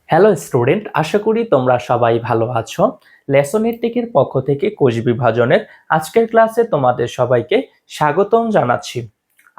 Hello student, আশা করি তোমরা সবাই ভালো আছো। লেসনের টেকের পক্ষ থেকে কোষ বিভাজনের আজকের ক্লাসে তোমাদের সবাইকে স্বাগতম জানাচ্ছি।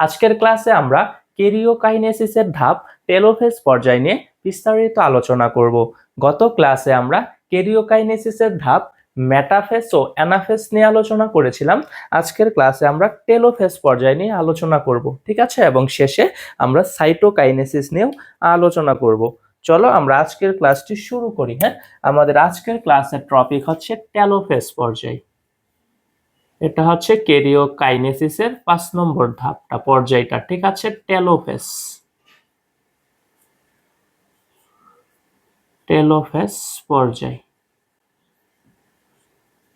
আজকের ক্লাসে আমরা কেরিওকাইনেসিসের ধাপ টেলোফেজ পর্যায় নিয়ে বিস্তারিত আলোচনা করব। গত ক্লাসে আমরা কেরিওকাইনেসিসের ধাপ মেটাফেজ ও অ্যানাফেজ নিয়ে আলোচনা করেছিলাম। আজকের ক্লাসে আমরা টেলোফেজ পর্যায় নিয়ে আলোচনা করব, ঠিক আছে? এবং শেষে আমরা সাইটোকাইনেসিস নিয়েও আলোচনা করব। চলো আমরা আজকের ক্লাসটি শুরু করি। হ্যাঁ, আমাদের আজকের ক্লাসের টপিক হচ্ছে টেলোফেজ পর্যায়। এটা হচ্ছে কেরিওকাইনেসিসের 5 নম্বর ধাপটা, পর্যায়টা, ঠিক আছে? টেলোফেজ টেলোফেজ পর্যায়,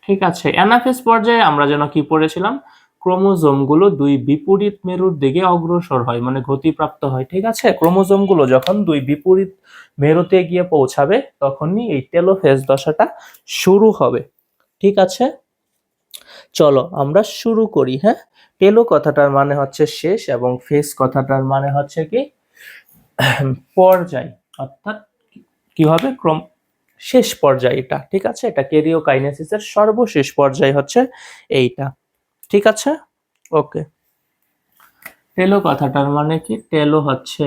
ঠিক আছে। অ্যানাফেজ পর্যায়ে আমরা যেন কি পড়েছিলাম, ক্রোমোজোমগুলো দুই বিপরীত মেরুর দিকে অগ্রসর হয়, মানে গতিপ্রাপ্ত হয়, ঠিক আছে। ক্রোমোজোমগুলো যখন দুই বিপরীত মেরুতে গিয়ে পৌঁছাবে তখনই এই টেলোফেজ দশাটা শুরু হবে, ঠিক আছে। চলো আমরা শুরু করি। হ্যাঁ, টেলো কথাটার মানে হচ্ছে শেষ এবং ফেজ কথাটার মানে হচ্ছে কি পর্যায়, অর্থাৎ কি হবে, ক্রম শেষ পর্যায় এটা, ঠিক আছে। এটা কেরিওকাইনেসিসের সর্বশেষ পর্যায় হচ্ছে এইটা, ঠিক আছে। ওকে, টেলো কথাটার মানে কি? টেলো হচ্ছে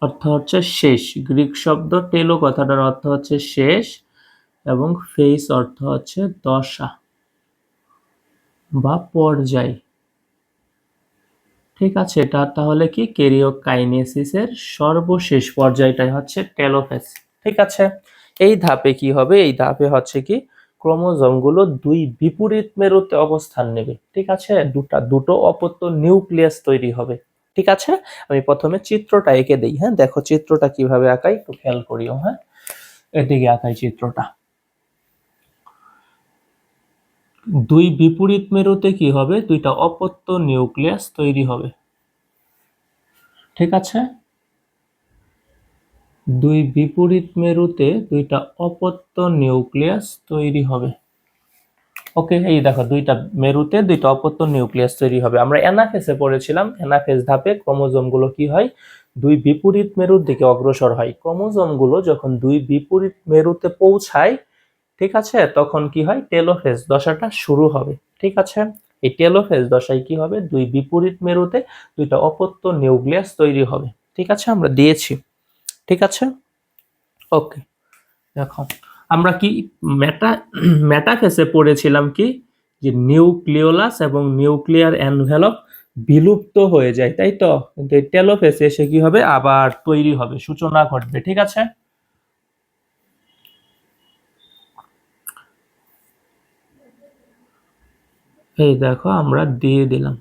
অর্থ হচ্ছে শেষ, গ্রিক শব্দ। টেলো কথাটার অর্থ হচ্ছে শেষ এবং ফেস অর্থ হচ্ছে দশা বা পর্যায়, ঠিক আছে। এটা তাহলে কি কেরিওকাইনেসিসের সর্বশেষ পর্যায়টাই হচ্ছে টেলোফেজ, ঠিক আছে। এই ধাপে কি হবে? এই ধাপে হচ্ছে কি ক্রোমোজোমগুলো দুই বিপরীত মেরুতে অবস্থান নেবে, ঠিক আছে। দুটো অপত্য নিউক্লিয়াস তৈরি হবে, ঠিক আছে। আমি প্রথমে চিত্রটা এঁকে দেই। হ্যাঁ, দেখো চিত্রটা কিভাবে আঁকাই, একটু খেয়াল করিও। হ্যাঁ, এদিকে আঁকাই চিত্রটা। দুই বিপরীত মেরুতে কি হবে? দুইটা অপত্য নিউক্লিয়াস তৈরি হবে, ঠিক আছে। দুই বিপরীত মেরুতে দুইটা অপত্য নিউক্লিয়াস তৈরি হবে। ওকে, এই দেখো দুইটা মেরুতে দুইটা অপত্য নিউক্লিয়াস তৈরি হবে। আমরা অ্যানাফেজে পড়েছিলাম, অ্যানাফেজ ধাপে ক্রোমোজোমগুলো কি হয়? দুই বিপরীত মেরুর দিকে অগ্রসর হয়। ক্রোমোজোমগুলো যখন দুই বিপরীত মেরুতে পৌঁছায়, ঠিক আছে, তখন কি হয়? টেলোফেজ দশাটা শুরু হবে, ঠিক আছে। এই টেলোফেজ দশায় কি হবে? দুই বিপরীত মেরুতে দুইটা অপত্য নিউক্লিয়াস তৈরি হবে, ঠিক আছে। আমরা দিয়েছি, ঠিক আছে। ওকে, দেখো আমরা কি মেটাফেসে পড়েছিলাম কি, যে নিউক্লিওলাস এবং নিউক্লিয়ার এনভেলপ বিলুপ্ত হয়ে যায়, তাই তো। কিন্তু টেলোফেসে এসে কি হবে? আবার তৈরি হবে, সূচনা ঘটবে, ঠিক আছে। এই দেখো আমরা দিয়ে দিলাম,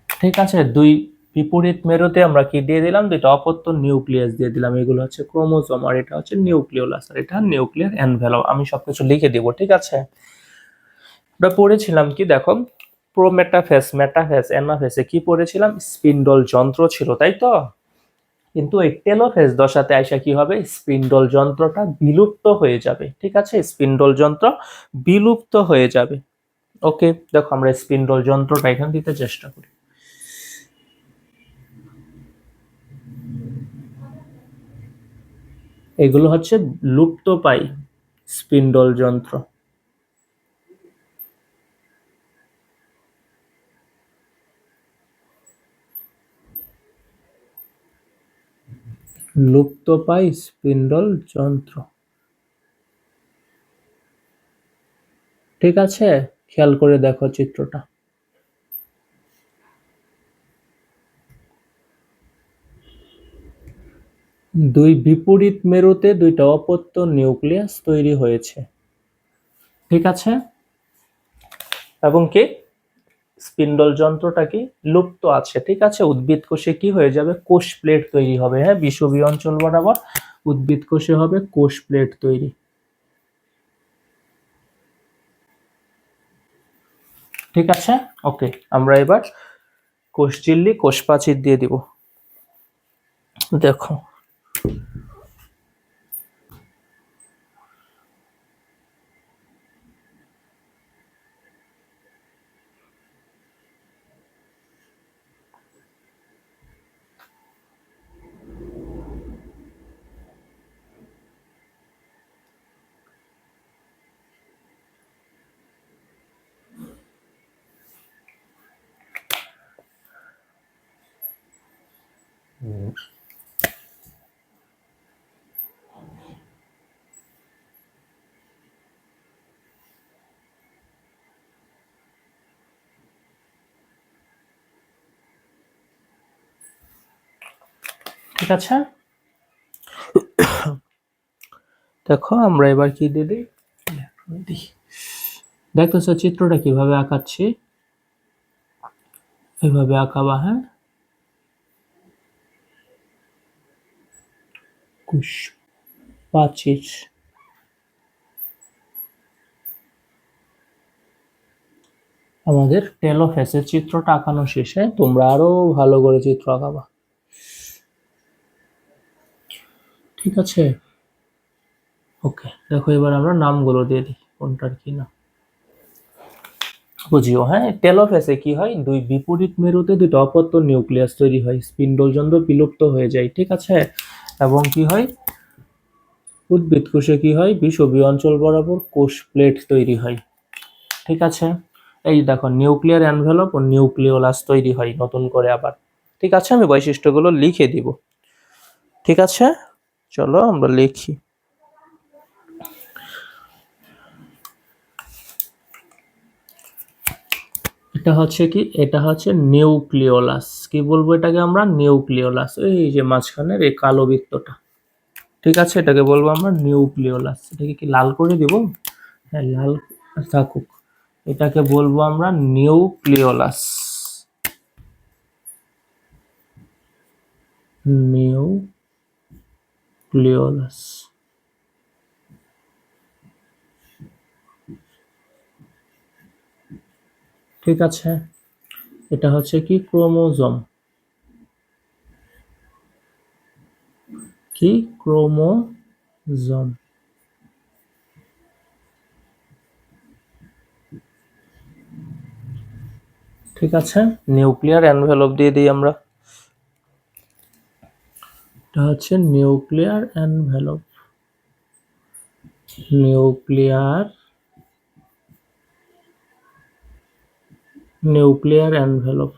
ঠিক আছে। দুই বিপরীত মেরুতে আমরা কি দিয়ে দিলাম? দুইটা অপত্য নিউক্লিয়াস দিয়ে দিলাম। এগুলো হচ্ছে ক্রোমোজোম আর এটা হচ্ছে নিউক্লিওলাস আর এটা নিউক্লিয়ার এনভেলপ। আমি সবকিছু লিখে দিব, ঠিক আছে। আমরা পড়েছিলাম কি, দেখো প্রোমেটাফেজ, মেটাফেজ, অ্যানাফেজে কি পড়েছিলাম? স্পিন্ডল যন্ত্র ছিল, তাই তো। কিন্তু এই টেলোফেজ দশাতে আইসা কি হবে? স্পিন্ডল যন্ত্রটা বিলুপ্ত হয়ে যাবে, ঠিক আছে। স্পিন্ডল যন্ত্র বিলুপ্ত হয়ে যাবে। ওকে, দেখো আমরা স্পিন্ডল যন্ত্রটা এখানে দিতে চেষ্টা করি। এগুলো হচ্ছে লুপ্তপ্রায় স্পিন্ডল যন্ত্র, লুপ্তপ্রায় স্পিন্ডল যন্ত্র, ঠিক আছে। খেয়াল করে দেখো চিত্রটা। দুই বিপরীত মেরুতে দুইটা অপত্য নিউক্লিয়াস তৈরি হয়েছে, ঠিক আছে। এবং কি স্পিন্ডল যন্ত্রটা কি লুপ্ত আছে, ঠিক আছে। উদ্ভিদ কোষে কি হয়ে যাবে? কোষ প্লেট তৈরি হবে। হ্যাঁ, বিষুবীয় অঞ্চল বরাবর উদ্ভিদ কোষে হবে কোষ প্লেট তৈরি, ঠিক আছে। ওকে, আমরা এবার কোষ ঝিল্লি, কোষ প্রাচীর দিয়ে দিব। দেখো ঠিক আছে, দেখো আমরা এবার কি দিয়ে দিই, দেখতেছো চিত্রটা কিভাবে আঁকাচ্ছি, এভাবে আঁকাবা। হ্যাঁ, কুশ প্রাচীর। আমাদের টেলোফেসের চিত্রটা আঁকানো শেষে তোমরা আরো ভালো করে চিত্র আঁকাবা। ঠিক আছে, ওকে। দেখো এবার আমরা নামগুলো দিয়ে দিই কোনটার কি নাম বুঝিও। হ্যাঁ, টেলোফেসে কি হয়, দুই বিপরীত মেরুতে দুটো অপত্য নিউক্লিয়াস তৈরি হয়, স্পিন্ডলযন্ত্র বিলুপ্ত হয়ে যায়। ঠিক আছে, এবং কি হয়, উদ্ভিদ কোষে কি হয়, বিষুবীয় অঞ্চল বরাবর কোষ প্লেট তৈরি হয়। ঠিক আছে, এই দেখো নিউক্লিয়ার এনভেলপ ও নিউক্লিওলাস তৈরি হয় নতুন করে আবার। ঠিক আছে, আমি বৈশিষ্ট্যগুলো লিখে দিব। ঠিক আছে, চলো আমরা লিখি। এটা হচ্ছে কি, এটা হচ্ছে নিউক্লিওলাস। কি বলবো এটাকে আমরা, নিউক্লিওলাস। এই যে মাঝখানের এই কালো বৃত্তটা, ঠিক আছে, এটাকে বলবো আমরা নিউক্লিওলাস। এটাকে কি লাল করে দিব? হ্যাঁ, লাল থাকুক। এটাকে বলবো আমরা নিউক্লিওলাস। নিউক্লিওলাস। ঠিক আছে, এটা হচ্ছে কি, ক্রোমোজোম। কি, ক্রোমোজোম। ঠিক আছে, নিউক্লিয়ার এনভেলপ দিয়ে দিই আমরা। এটা হচ্ছে নিউক্লিয়ার এনভেলপ। Nuclear envelope.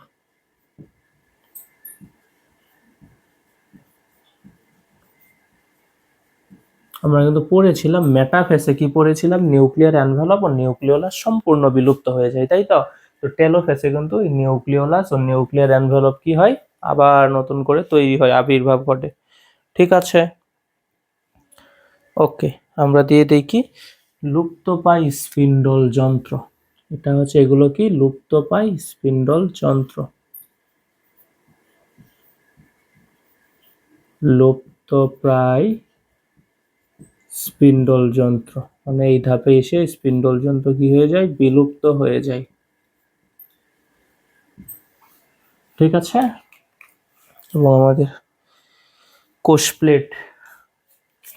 আমরা কিন্তু পড়েছিলাম মেটাফেসে, কি পড়েছিলাম, নিউক্লিয়ার এনভেলপ ও নিউক্লিওলাস সম্পূর্ণ বিলুপ্ত হয়ে যায়, তাই তো। তো টেলোফেসে কিন্তু এই নিউক্লিওলাস ও নিউক্লিয়ার এনভেলপ কি হয়, আবার নতুন করে তৈরি হয়, আবির্ভাব ঘটে। ঠিক আছে, ওকে। আমরা দিয়ে দিই কি, লুপ্তপ্রায় স্পিন্ডল যন্ত্র। এটা হচ্ছে, এগুলো কি, লুপ্তপ্রায় স্পিন্ডল যন্ত্র। লুপ্তপ্রায় স্পিন্ডল যন্ত্র, মানে এই ধাপে এসে স্পিন্ডল যন্ত্র কি হয়ে যায়, বিলুপ্ত হয়ে যায়। ঠিক আছে, এবং আমাদের কোষ প্লেট,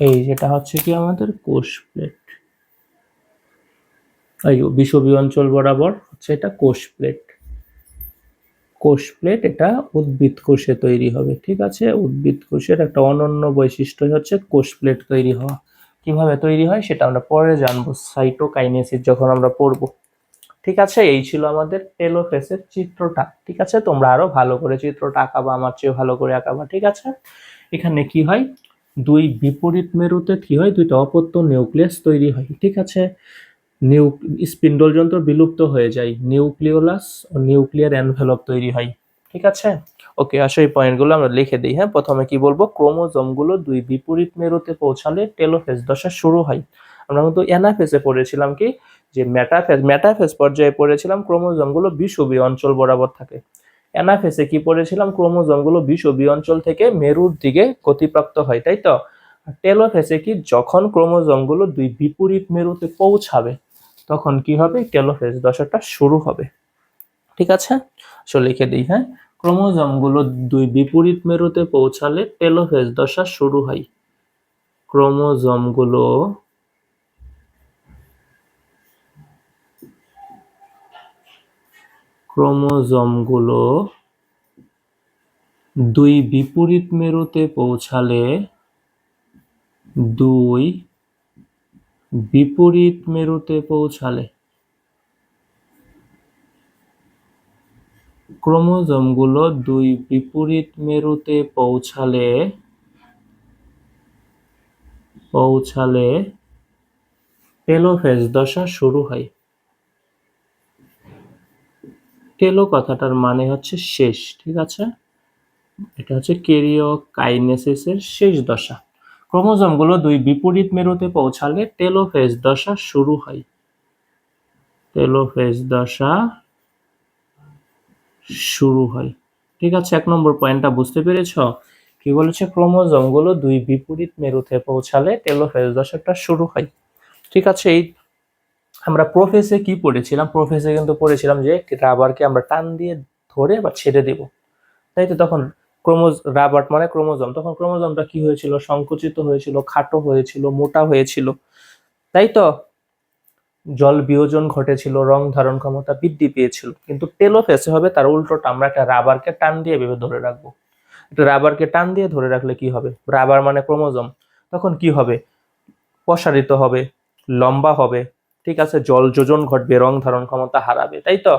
এই যেটা হচ্ছে কি আমাদের কোষ প্লেট, এই বিষুবীয় অঞ্চল বরাবর হচ্ছে এটা কোষ প্লেট। কোষ প্লেট এটা উদ্ভিদ কোষে তৈরি হবে। ঠিক আছে, উদ্ভিদ কোষের একটা অনন্য বৈশিষ্ট্য হচ্ছে কোষ প্লেট তৈরি হওয়া। কিভাবে তৈরি হয় সেটা আমরা পরে জানবো, সাইটোকাইনেসিস যখন আমরা পড়বো। ঠিক আছে, এই ছিল আমাদের টেলোফেসের চিত্রটা। ঠিক আছে, তোমরা আরো ভালো করে চিত্রটা আঁকাবা, আমার চেয়ে ভালো করে আঁকাবা। ঠিক আছে, এখানে কি হয়, দুই বিপরীত মেরুতে কি হয়, দুইটা অপত্য নিউক্লিয়াস তৈরি হয়। ঠিক আছে, স্পিন্ডল যন্ত্র বিলুপ্ত হয়ে যায়, নিউক্লিওলাস ও নিউক্লিয়ার এনভেলপ তৈরি হয়। ঠিক আছে, ওকে। আসো এই পয়েন্টগুলো আমরা লিখে দিই। হ্যাঁ, প্রথমে কি বলবো, ক্রোমোজোমগুলো দুই বিপরীত মেরুতে পৌঁছালে টেলোফেজ দশা শুরু হয়। আমরা কিন্তু অ্যানাফেজে পড়েছিলাম কি, যে মেটাফেজ পর্যায়ে পড়েছিলাম ক্রোমোজোমগুলো বিষুবীয় অঞ্চল বরাবর থাকে। অ্যানাফেজে কি পড়েছিলাম, ক্রোমোজোমগুলো বিষুবীয় অঞ্চল থেকে মেরুর দিকে গতিপ্রাপ্ত হয়, তাই তো। টেলোফেজে কি, যখন ক্রোমোজোমগুলো দুই বিপরীত মেরুতে পৌঁছাবে তখন কি হবে, টেলোফেজ দশাটা শুরু হবে। ঠিক আছে, সো লিখে দিই। হ্যাঁ, ক্রোমোজোমগুলো দুই বিপরীত মেরুতে পৌঁছালে টেলোফেজ দশা শুরু হয়। ক্রোমোজোমগুলো ক্রোমোজোমগুলো দুই বিপরীত মেরুতে পৌঁছালে, দুই বিপরীত মেরুতে পৌঁছালে ক্রোমোজোমগুলো দুই বিপরীত মেরুতে পৌঁছালে টেলোফেজ দশা শুরু হয়। টেলো কথাটার মানে হচ্ছে শেষ। ঠিক আছে, এটা হচ্ছে ক্যারিওকাইনেসিসের শেষ দশা। ক্রোমোজোমগুলো দুই বিপরীত মেরুতে পৌঁছালে টেলোফেজ দশা শুরু হয়। টেলোফেজ দশা শুরু হয়। ঠিক আছে, 1 নম্বর পয়েন্টটা বুঝতে পেরেছ? কি বলেছে? ক্রোমোজোমগুলো দুই বিপরীত মেরুতে পৌঁছালে টেলোফেজ দশাটা শুরু হয়। ঠিক আছে, এই আমরা প্রোফেসে কি পড়েছিলাম? প্রোফেসে কিন্তু পড়েছিলাম যে রাবারকে আমরা টান দিয়ে ধরে বা ছেড়ে দিব, তাই তো? তখন রাবার মানে ক্রোমোজোম, তখন ক্রোমোজোমটা কি হয়েছিল? সংকুচিত হয়েছিল, খাটো হয়েছিল, মোটা হয়েছিল, তাই তো? জল বিয়োজন ঘটেছিল, রং ধারণ ক্ষমতা বৃদ্ধি পেয়েছিল। কিন্তু টেলোফেসে হবে তার উল্টোটা, আমরা একটা রাবারকে টান দিয়ে ভেবে ধরে রাখবো। একটা রাবারকে টান দিয়ে ধরে রাখলে কি হবে? রাবার মানে ক্রোমোজোম, তখন কি হবে? প্রসারিত হবে, লম্বা হবে, ঠিক আছে, জল যোজন ঘটবে, রং ধারণ ক্ষমতা হারাবে, তাই তো?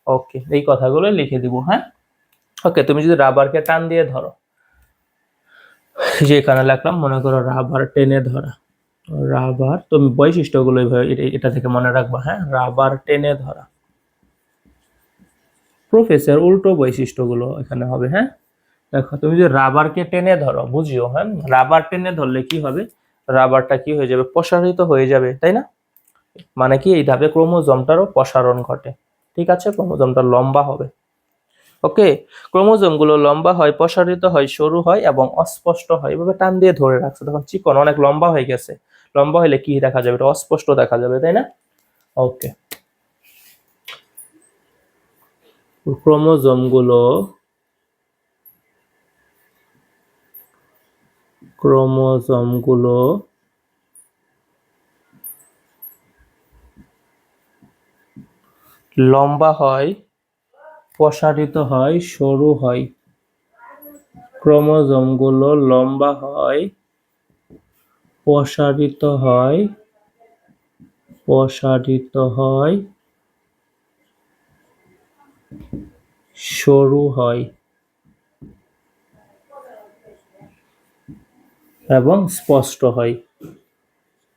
ওকে, এই কথাগুলো লিখে দিব, হ্যাঁ? ওকে, তুমি যদি রাবারকে টান দিয়ে ধরো, যে এখানে লিখলাম, মনে করো রাবার টেনে ধরা, রাবার, তুমি বৈশিষ্ট্যগুলো এটা থেকে মনে রাখবা, হ্যাঁ? রাবার টেনে ধরা, প্রোফেসর উল্টো বৈশিষ্ট্যগুলো এখানে হবে, হ্যাঁ? দেখো, তুমি যদি রাবারকে টেনে ধরো, বুঝিও, হ্যাঁ, রাবার টেনে ধরলে কি হবে? রাবারটা কি হয়ে যাবে? প্রসারিত হয়ে যাবে, তাই না? মানে কি, এই ধাপে ক্রোমোজোমটারও প্রসারণ ঘটে, ঠিক আছে, ক্রোমোজোমটা লম্বা হবে। ওকে, ক্রোমোজোমগুলো লম্বা হয়, প্রসারিত হয়, সরু হয় এবং অস্পষ্ট হয়। এভাবে টান দিয়ে ধরে রাখছে, তখন চিকন অনেক লম্বা হয়ে গেছে। লম্বা হলে কি দেখা যাবে? এটা অস্পষ্ট দেখা যাবে, তাই না? ওকে, ক্রোমোজোমগুলো ক্রোমোজোমগুলো লম্বা হয়, প্রসারিত হয়, সরু হয়। ক্রোমোজোমগুলো লম্বা হয়, প্রসারিত হয়, সরু হয় এবং স্পষ্ট হয়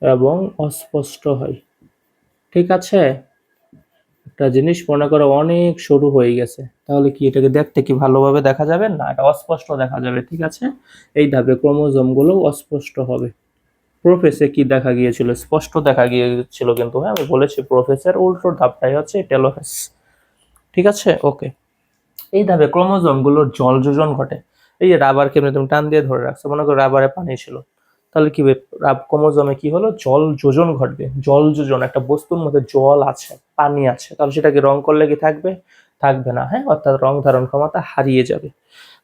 এবং অস্পষ্ট হয়। ঠিক আছে, একটা জিনিস মনে করো অনেক সরু হয়ে গেছে, তাহলে কি এটাকে দেখতে কি ভালোভাবে দেখা যাবে না? এটা অস্পষ্ট দেখা যাবে, ঠিক আছে? এই ধাপে ক্রোমোজোমগুলো অস্পষ্ট হবে। প্রোফেসে কি দেখা গিয়েছিল? স্পষ্ট দেখা গিয়েছিল, কিন্তু হ্যাঁ, আমি বলেছি প্রোফেসের উল্টো ধাপটাই হচ্ছে টেলোফেস। ঠিক আছে, ওকে। এই ধাপে ক্রোমোজোমগুলোর জল যোজন ঘটে। এই যে রাবারকে তুমি টান দিয়ে ধরে রাখছো, মনে করো রাবারে পানি ছিল, তাহলে কি ক্রোমোজোমে কি হলো? জল যোজন ঘটবে। জল যোজন, একটা বস্তুর মধ্যে জল আছে, পানি আছে, তাহলে সেটাকে রং করলে কি থাকবে? থাকবে না, হ্যাঁ, অর্থাৎ রং ধারণ ক্ষমতা হারিয়ে যাবে।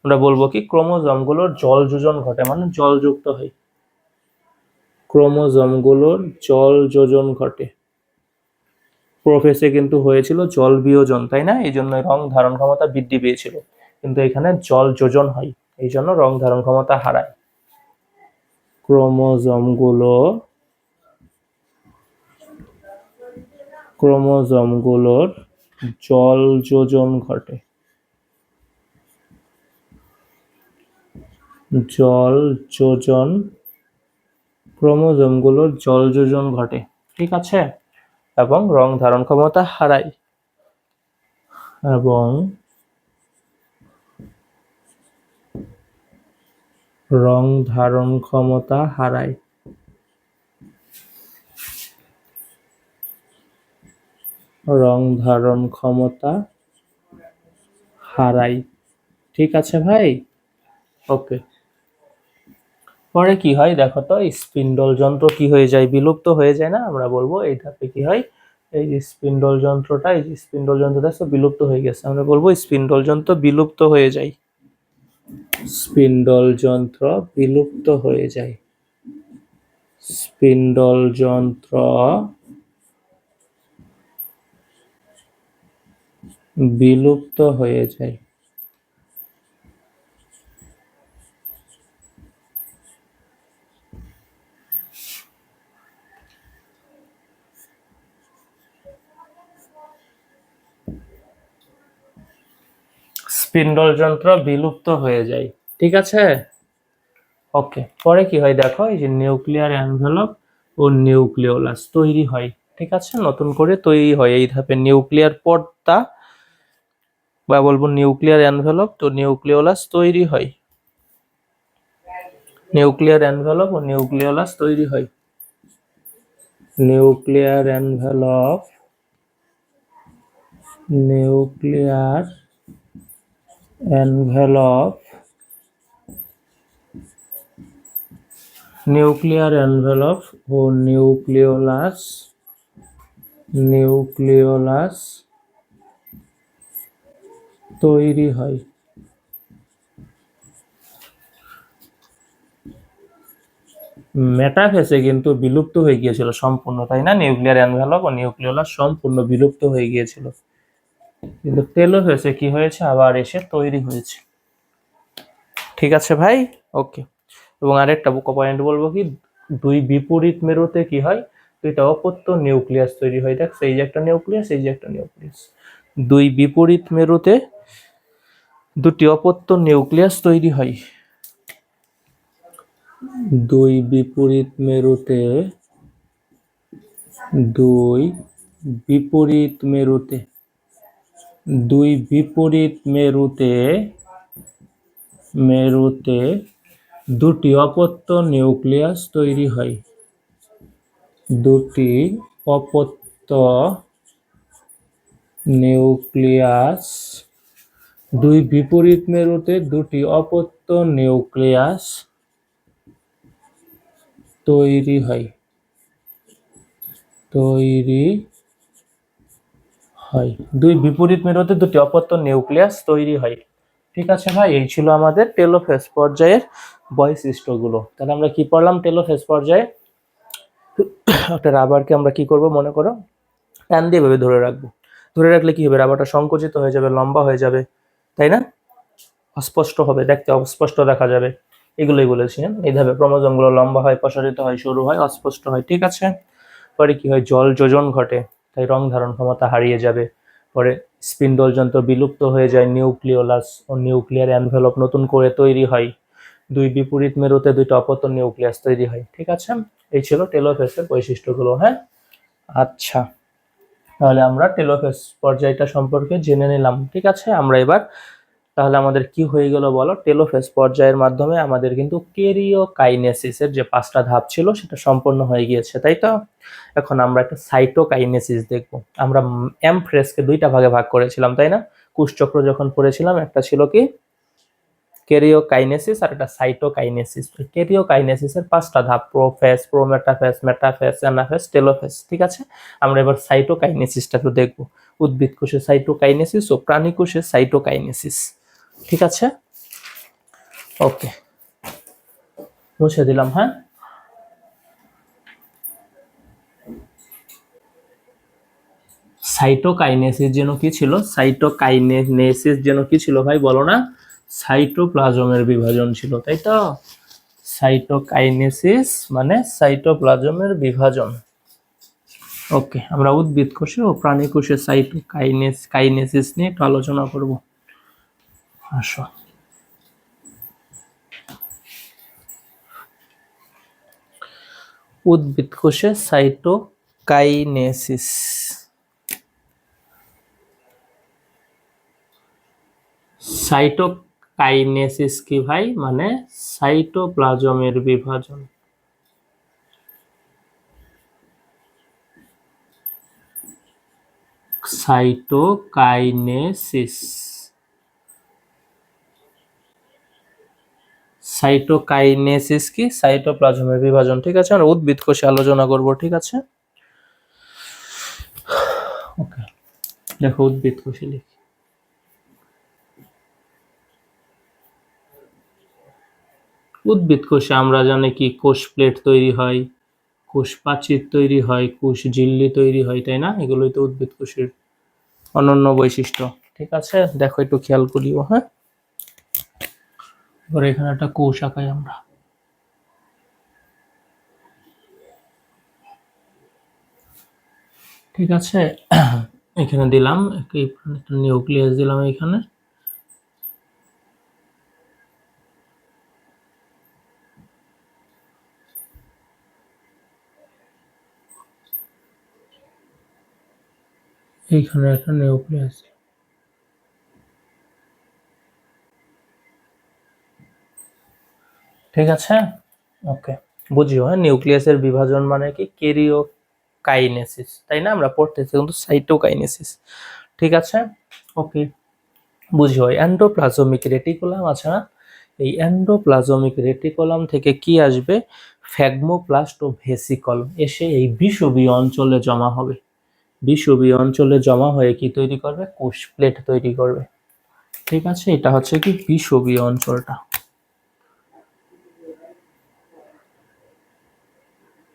আমরা বলবো কি, ক্রোমোজোমগুলোর জল যোজন ঘটে, মানে জলযুক্ত হয়। ক্রোমোজোমগুলোর জল যোজন ঘটে। প্রোফেসে কিন্তু হয়েছিল জল বিয়োজন, তাই না? এই জন্য রং ধারণ ক্ষমতা বৃদ্ধি পেয়েছিল, কিন্তু এখানে জল যোজন হয়, এই জন্য রং ধারণ ক্ষমতা হারায়। ক্রোমোজোমগুলোর জল যোজন ঘটে। জল যোজন, ক্রোমোজোমগুলোর জল যোজন ঘটে, ঠিক আছে, এবং রং ধারণ ক্ষমতা হারায়, এবং রং ধারণ ক্ষমতা হারায়। রং ধারণ ক্ষমতা হারায়, ঠিক আছে ভাই? ওকে, পরে কি হয় দেখো তো? স্পিন্ডল যন্ত্র কি হয়ে যায়? বিলুপ্ত হয়ে যায় না? আমরা বলবো এই ধাপে কি হয়? এই যে স্পিন্ডল যন্ত্রটা, এই যে স্পিন্ডল যন্ত্রটা বিলুপ্ত হয়ে গেছে, আমরা বলবো স্পিন্ডল যন্ত্র বিলুপ্ত হয়ে যায়। স্পিন্ডল যন্ত্র বিলুপ্ত হয়ে যায়। স্পিন্ডল যন্ত্র বিলুপ্ত হয়ে যায়। স্পিন্ডল যন্ত্র বিলুপ্ত হয়ে যায়, ঠিক আছে? ওকে, পরে কি হয় দেখো? এই যে নিউক্লিয়ার এনভেলপ ও নিউক্লিওলাস তৈরি হয়, ঠিক আছে, নতুন করে তৈরি হয়। এই ধাপে নিউক্লিয়ার পর্দা বা বলবো নিউক্লিয়ার এনভেলপ, তো নিউক্লিওলাস তৈরি হয়, নিউক্লিয়ার এনভেলপ ও নিউক্লিওলাস তৈরি হয়। Nuclear envelope, nuclear envelope, nuclear envelope ও নিউক্লিওলাস, নিউক্লিওলাস তৈরি হয়। মেটাফেসে কিন্তু বিলুপ্ত হয়ে গিয়েছিল সম্পূর্ণ, তাই না? নিউক্লিয়ার এনভেলপ ও নিউক্লিওলাস সম্পূর্ণ বিলুপ্ত হয়ে গিয়েছিল, কিন্তু টেলোফেসে কি হয়েছে, আবার এসে তৈরি হয়েছে। ঠিক আছে ভাই, ওকে। এবং আরেকটা পয়েন্ট বলবো কি, দুই বিপরীত মেরুতে কি হয়, দুইটা অপত্য নিউক্লিয়াস তৈরি হয়। দেখ, এই যে একটা নিউক্লিয়াস, এই যে একটা নিউক্লিয়াস, দুই বিপরীত মেরুতে দুটি অপত্য নিউক্লিয়াস তৈরি হয়। দুই বিপরীত মেরুতে, দুই বিপরীত মেরুতে, দুই বিপরীত মেরুতে, মেরুতে দুটি অপত্য নিউক্লিয়াস তৈরি হয়। দুটি অপত্য নিউক্লিয়াস, দুই বিপরীত মেরুতে দুটি অপত্য নিউক্লিয়াস তৈরি হয়, তৈরি হয়। দুই বিপরীত মেরুতে দুটি অপত্য নিউক্লিয়াস তৈরি হয়। ঠিক আছে ভাই, এই ছিল আমাদের টেলোফেজ পর্যায়ের বৈশিষ্ট্যগুলো। তাহলে আমরা কি পড়লাম টেলোফেজ পর্যায়ে? একটা রাবারকে আমরা কি করব, মনে করো টান দিয়ে ভাবে ধরে রাখবো। ধরে রাখলে কি হবে, রাবারটা সংকুচিত হয়ে যাবে, লম্বা হয়ে যাবে, তাই না? অস্পষ্ট হবে, দেখতে অস্পষ্ট দেখা যাবে, এগুলোই বলেছি। এইভাবে ক্রোমোজোমগুলো লম্বা হয়, প্রসারিত হয়, সরু হয়, অস্পষ্ট হয়। ঠিক আছে। পরে কি হয়, জল যোজন ঘটে, তাই রং ধারণ ক্ষমতা হারিয়ে যাবে। পরে স্পিন্ডল যন্ত্র বিলুপ্ত হয়ে যায়, নিউক্লিওলাস ও নিউক্লিয়ার এনভেলপ নতুন করে তৈরি হয়। দুই বিপরীত মেরুতে দুইটা অপত্য নিউক্লিয়াস তৈরি হয়। ঠিক আছে, এই ছিল টেলোফেসের বৈশিষ্ট্যগুলো। হ্যাঁ, আচ্ছা, তাহলে আমরা টেলোফেস পর্যায়টা সম্পর্কে জেনে নিলাম। ঠিক আছে, আমরা এবার তাহলে আমাদের কি হয়ে গেল বলো, টেলোফেজ পর্যায়ের মাধ্যমে আমাদের কিন্তু কেরিওকাইনেসিসের যে 5টা ধাপ ছিল সেটা সম্পন্ন হয়ে গিয়েছে, তাই তো? এখন আমরা একটা সাইটোকাইনেসিস দেখব। আমরা এমফ্রেসকে 2টা ভাগে ভাগ করেছিলাম, তাই না? কোষচক্র যখন পড়েছিলাম, একটা ছিল কি কেরিওকাইনেসিস আর একটা সাইটোকাইনেসিস। কেরিওকাইনেসিসের 5টা ধাপ, prophase, prometaphase, metaphase, anaphase, telophase. ঠিক আছে, আমরা এবার সাইটোকাইনেসিসটা তো দেখব। উদ্ভিদ কোষে সাইটোকাইনেসিস ও প্রাণী কোষে সাইটোকাইনেসিস। ঠিক আছে, ওকে, মুছে দিলাম। হ্যাঁ, সাইটোকাইনেসিস যেন কি ছিল, সাইটোকাইনেসিস যেন কি ছিল ভাই, বলো না? সাইটোপ্লাজমের বিভাজন ছিল, তাই তো? সাইটোকাইনেসিস মানে সাইটোপ্লাজমের বিভাজন। ওকে, আমরা উদ্ভিদ কোষে ও প্রাণী কোষে সাইটোকাইনেসিস নিয়ে একটু আলোচনা করব। আসো, উদ্ভিদ কোষে সাইটোকাইনেসিস। সাইটোকাইনেসিস কি ভাই, মানে সাইটোপ্লাজমের বিভাজন। সাইটোকাইনেসিস, সাইটোকাইনেসিস কি, সাইটোপ্লাজমের বিভাজন। ঠিক আছে, আমরা উদ্ভিদ কোষে আলোচনা করব। ঠিক আছে, ওকে, দেখো উদ্ভিদ কোষে লিখি। উদ্ভিদ কোষে আমরা জানি কি, কোষ প্লেট তৈরি হয়, কোষ প্রাচীর তৈরি হয়, কোষ ঝিল্লি তৈরি হয়, তাই না? এগুলোই তো উদ্ভিদ কোষের অনন্য বৈশিষ্ট্য। ঠিক আছে, দেখো একটু খেয়াল করিও। হ্যাঁ, এবার এখানে একটা কোষ আঁকাই আমরা। ঠিক আছে, এখানে দিলাম একটা নিউক্লিয়াস, দিলাম এখানে। এইখানে একটা নিউক্লিয়াস, ঠিক আছে, ওকে। বুঝিও, হ্যাঁ, নিউক্লিয়াসের বিভাজন মানে কি ক্যারিওকাইনেসিস, তাই না? আমরা পড়তেছি কিন্তু সাইটোকাইনেসিস। ঠিক আছে, ওকে। বুঝিও এন্ডোপ্লাজমিক রেটিকুলাম আছে না, এই এন্ডোপ্লাজমিক রেটিকুলাম থেকে কি আসবে? ফ্যাগমোপ্লাস্ট ও ভেসিকল এসে এই বিষুবীয় অঞ্চলে জমা হবে। বিষুবীয় অঞ্চলে জমা হয়ে কি তৈরি করবে? কোষ প্লেট তৈরি করবে। ঠিক আছে, এটা হচ্ছে কি বিষুবীয় অঞ্চলটা।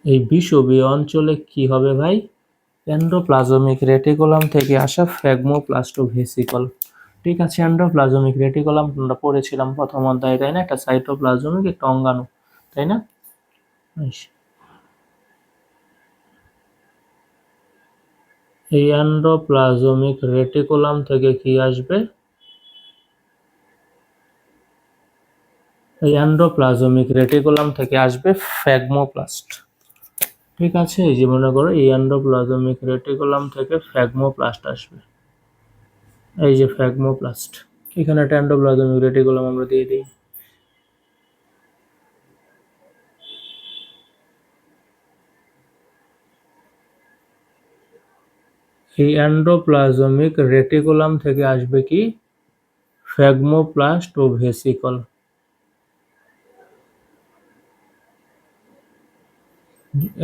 এই বিষুবীয় অঞ্চলে কি হবে ভাই? এন্ডোপ্লাজমিক রেটিকুলাম থেকে আসা ফ্যাগমোপ্লাস্ট ও ভেসিকল। ঠিক আছে, এন্ডোপ্লাজমিক রেটিকুলাম আমরা পড়েছিলাম প্রথম অধ্যায়ে, তাই না? একটা সাইটোপ্লাজমিক, একটা অঙ্গাণু, তাই না? এই এন্ডোপ্লাজমিক রেটিকুলাম থেকে কি আসবে? এই এন্ডোপ্লাজমিক রেটিকুলাম থেকে আসবে ফ্যাগমোপ্লাস্ট। ঠিক আছে, এই যে মনে করো এই এন্ডোপ্লাজমিক রেটিকুলাম থেকে ফ্যাগমোপ্লাস্ট আসবে। এই যে ফ্যাগমোপ্লাস্ট, এখানে একটা এন্ডোপ্লাজমিক রেটিকুলাম আমরা দিয়ে দিই। এই এন্ডোপ্লাজমিক রেটিকুলাম থেকে আসবে কি? ফ্যাগমোপ্লাস্ট ও ভেসিকল।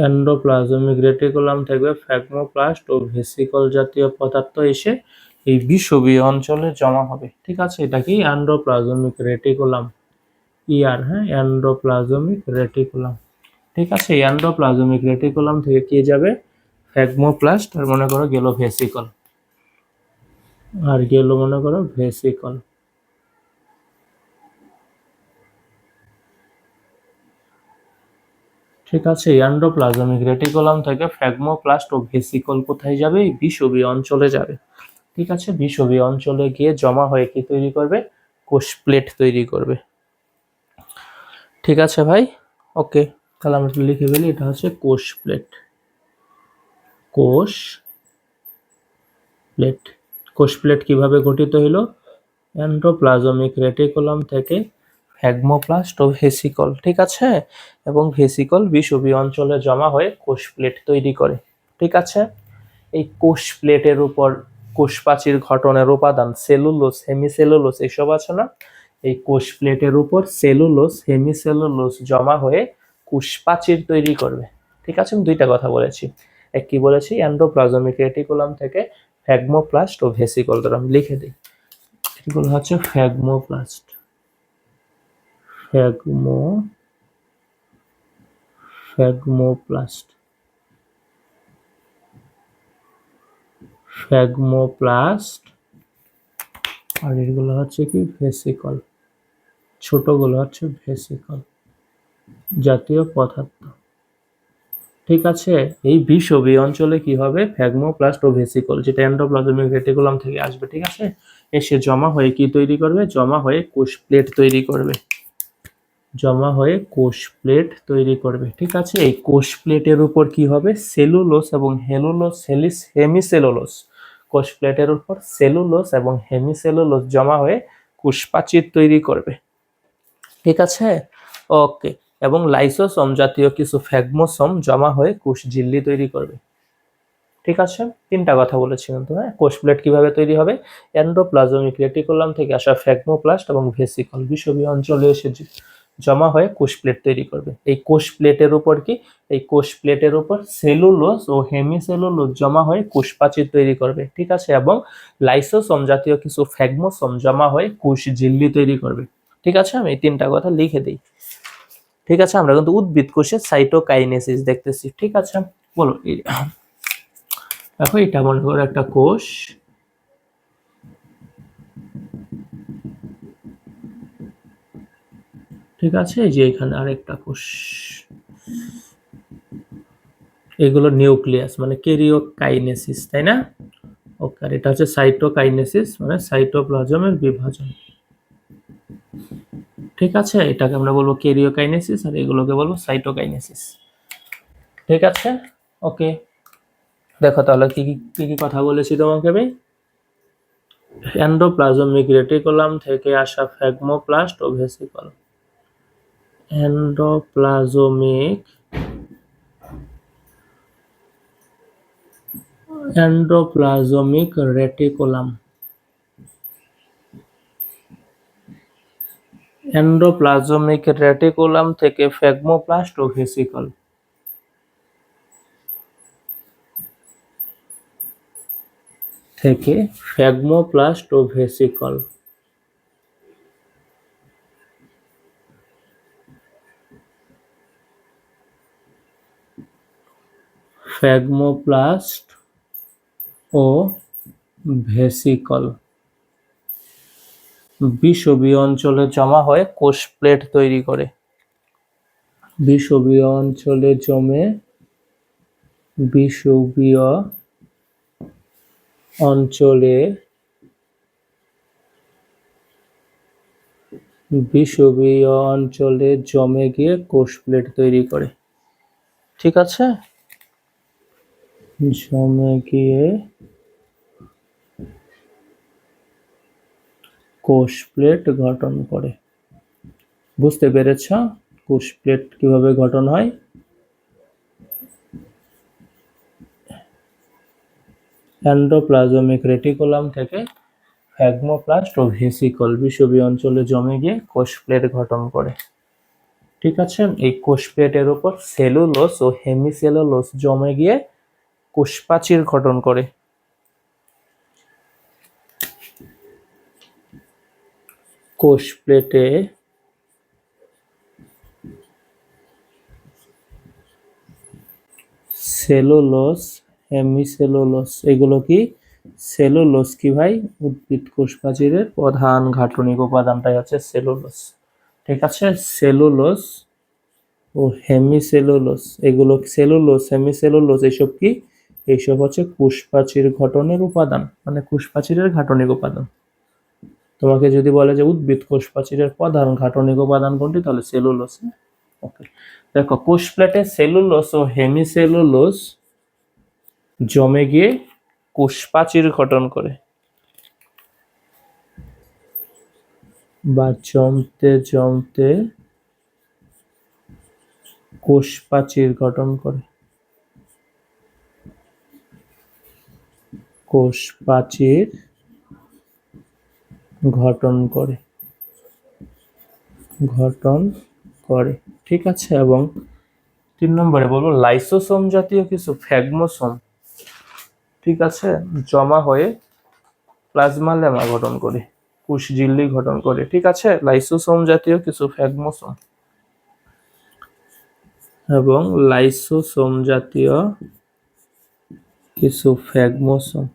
এন্ডোপ্লাজমিক রেটিকুলাম থেকে ফ্যাগমোপ্লাস্ট ও ভেসিকল জাতীয় পদার্থ এসে এই বিষুবীয় অঞ্চলে জমা হবে। ঠিক আছে, এটা কি এন্ডোপ্লাজমিক রেটিকুলাম, ইয়ার, হ্যাঁ, এন্ডোপ্লাজমিক রেটিকুলাম। ঠিক আছে, এই এন্ডোপ্লাজমিক রেটিকুলাম থেকে কি যাবে? ফ্যাগমোপ্লাস্ট, আর মনে করো গেল ভেসিকল, আর গেল মনে করো ভেসিকল। ঠিক আছে, এন্ডোপ্লাজমিক রেটিকুলাম থেকে ফ্যাগমোপ্লাস্ট ও ভেসিকল কোথায় যাবে? এই বিষুবীয় অঞ্চলে যাবে। ঠিক আছে, বিষুবীয় অঞ্চলে গিয়ে জমা হয়ে কি তৈরি করবে? কোষ প্লেট তৈরি করবে। ঠিক আছে ভাই, ওকে। তাহলে আমরা লিখে ফেলি, এটা হচ্ছে কোষ প্লেট। কোষ প্লেট। কোষ প্লেট কিভাবে গঠিত হলো? এন্ডোপ্লাজমিক রেটিকুলাম থেকে ফ্যাগমোপ্লাস্ট ও ভেসিকল। ঠিক আছে, এবং ভেসিকল বিষুবীয় অঞ্চলে জমা হয়ে কোষ প্লেট তৈরি করে। ঠিক আছে, এই কোষ প্লেটের উপর কোষ প্রাচীর গঠনের উপাদান সেলুলোজ, হেমিসেলুলোজ এসব আছে না, এই কোষ প্লেটের উপর সেলুলোজ, হেমিসেলুলোজ জমা হয়ে কোষ প্রাচীর তৈরি করবে। ঠিক আছে, আমি দুইটা কথা বলেছি। এক কি বলেছি? এন্ডোপ্লাজমিক রেটিকুলাম থেকে ফ্যাগমোপ্লাস্ট ও ভেসিকল, ধর আমি লিখে দিই, এগুলো হচ্ছে ফ্যাগমোপ্লাস্ট, ফ্যাগমো ফ্যাগমোপ্লাস্ট, ফ্যাগমোপ্লাস্ট, আর এগুলো হচ্ছে কি ভেসিকল, ছোটগুলো হচ্ছে ভেসিকল জাতীয় পদার্থ। ঠিক আছে, এই বিষুবীয় অঞ্চলে কি হবে? ফ্যাগমোপ্লাস্ট ও ভেসিকল, যেটা এন্ডোপ্লাজমিক রেটিকুলাম থেকে আসবে। ঠিক আছে, এসে জমা হয়ে কি তৈরি করবে? জমা হয়ে কোষ প্লেট তৈরি করবে। জমা হয়ে কোষ প্লেট তৈরি করবে। ঠিক আছে, এই কোষ প্লেটের উপর কি হবে? সেলুলোজ এবং হেমিসেলুলোজ। কোষ প্লেটের উপর সেলুলোজ এবং হেমিসেলুলোজ জমা হয়ে কোষ প্রাচীর তৈরি করবে। ঠিক আছে, ওকে। এবং লাইসোসোম জাতীয় কিছু ফ্যাগমোসোম জমা হয়ে কোষ ঝিল্লি তৈরি করবে। ঠিক আছে, তিনটা কথা বলেছি কিন্তু, হ্যাঁ। কোষ প্লেট কিভাবে তৈরি হবে? এন্ডোপ্লাজমিক রেটিকুলাম থেকে আসা ফ্যাগমোপ্লাস্ট এবং ভেসিকল বিষুবীয় অঞ্চলে এসে জমা হয়ে কোষ প্লেট তৈরি করবে। এই কোষ প্লেটের উপর কি? এই কোষ প্লেটের উপর সেলুলোজ ও হেমিসেলুলোজ জমা হয়ে কোষ প্রাচীর তৈরি করবে। ঠিক আছে, এবং লাইসোসোম জাতীয় কিছু ফ্যাগমোসোম জমা হয়ে কোষ ঝিল্লি তৈরি করবে। ঠিক আছে, আমি এই তিনটা কথা লিখে দিই। ঠিক আছে, আমরা কিন্তু উদ্ভিদ কোষে সাইটোকাইনেসিস দেখতেছি। ঠিক আছে, বলো, দেখো এটা মনে করো একটা কোষ, ঠিক আছে, এই যে এখানে আরেকটা কোষ, এগুলো নিউক্লিয়াস মানে ক্যারিওকাইনেসিস, তাই না? ওকে, আর এটা হচ্ছে সাইটোকাইনেসিস মানে সাইটোপ্লাজমের বিভাজন। ঠিক আছে, এটাকে আমরা বলবো ক্যারিওকাইনেসিস আর এগুলোকে বলবো সাইটোকাইনেসিস। ঠিক আছে, ওকে। দেখো তাহলে কি কি কথা বলেছি তোমাকে আমি? এন্ডোপ্লাজমিক রেটিকুলাম থেকে আসা ফ্যাগমোপ্লাস্ট ও vesicle, endoplasmic reticulum. Endoplasmic reticulum থেকে ফ্যাগমোপ্লাস্ট ও ভেসিকল। থেকে ফ্যাগমোপ্লাস্ট ও ভেসিকল। ফ্যাগমোপ্লাস্ট ও ভেসিকল বিষুবীয় অঞ্চলে জমা হয়ে কোষ প্লেট তৈরি করে। বিষুবীয় অঞ্চলে জমে বিষুবীয় অঞ্চলে বিষুবীয় অঞ্চলে জমে গিয়ে কোষ প্লেট তৈরি করে। ঠিক আছে, জমে গিয়ে কোষ প্লেট গঠন করে। বুঝতে পেরেছ কোষ প্লেট কিভাবে গঠন হয়? এন্ডোপ্লাজমিক রেটিকুলাম থেকে ফ্যাগমোপ্লাস্ট ও ভেসিকল বিষুবীয় অঞ্চলে জমে গিয়ে কোষ প্লেট গঠন করে। ঠিক আছে, এই কোষ প্লেটের উপর সেলুলোজ ও হেমিসেলুলোজ জমে গিয়ে কোষ প্রাচীর গঠন করে। কোষ প্লেটে সেলুলোজ, হেমিসেলুলোজ, এগুলো কি? সেলুলোজ কি ভাই? উদ্ভিদ কোষ প্রাচীরের প্রধান গাঠনিক উপাদানটাই হচ্ছে সেলুলোজ। ঠিক আছে, সেলুলোজ ও হেমিসেলুলোজ, এগুলো সেলুলোজ, হেমিসেলুলোজ এইসব কি? এইসব হচ্ছে কোষ প্রাচীর গঠনের উপাদান, মানে কোষ প্রাচীরের গাঠনিক উপাদান। তোমাকে যদি বলে যে উদ্ভিদ কোষ প্রাচীরের প্রধান গাঠনিক উপাদান কোনটি, তাহলে সেলুলোজ। ওকে, দেখো কোষ প্লেটে সেলুলোজ ও হেমিসেলুলোজ জমে গিয়ে কোষ প্রাচীর গঠন করে, বা জমতে জমতে কোষ প্রাচীর গঠন করে। কোষ প্রাচীর গঠন করে, গঠন করে। ঠিক আছে, এবং 3 নম্বরে বলবো লাইসোসোম জাতীয় কিছু ফ্যাগমোসোম, ঠিক আছে, জমা হয়ে প্লাজমা লেমা গঠন করে, কোষ ঝিল্লি গঠন করে। ঠিক আছে, লাইসোসোম জাতীয় কিছু ফ্যাগমোসোম এবং লাইসোসোম জাতীয় কিছু ফ্যাগমোসোম।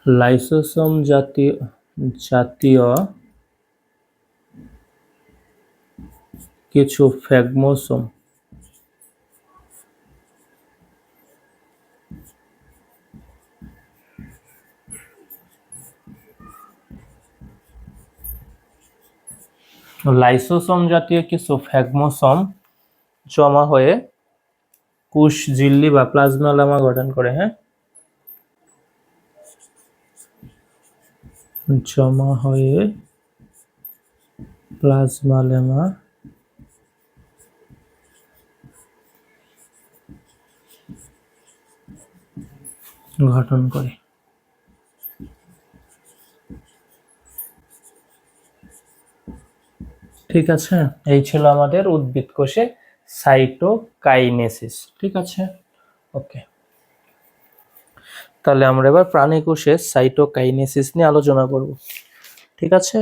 লাইসোসোম জাতীয় জাতীয় কিছু ফ্যাগমোসোম লাইসোসোম জাতীয় কিছু ফ্যাগমোসোম জমা হয়ে কোষ ঝিল্লি বা প্লাজমা লেমা গঠন করে। হ্যাঁ, জমা হয়ে প্লাজমা লেমা গঠন করে। ঠিক আছে, এই ছিল আমাদের উদ্ভিদ কোষে সাইটোকাইনেসিস। ঠিক আছে, ওকে, তাহলে আমরা এবার প্রাণী কোষে সাইটোকাইনেসিস নিয়ে আলোচনা করব। ঠিক আছে,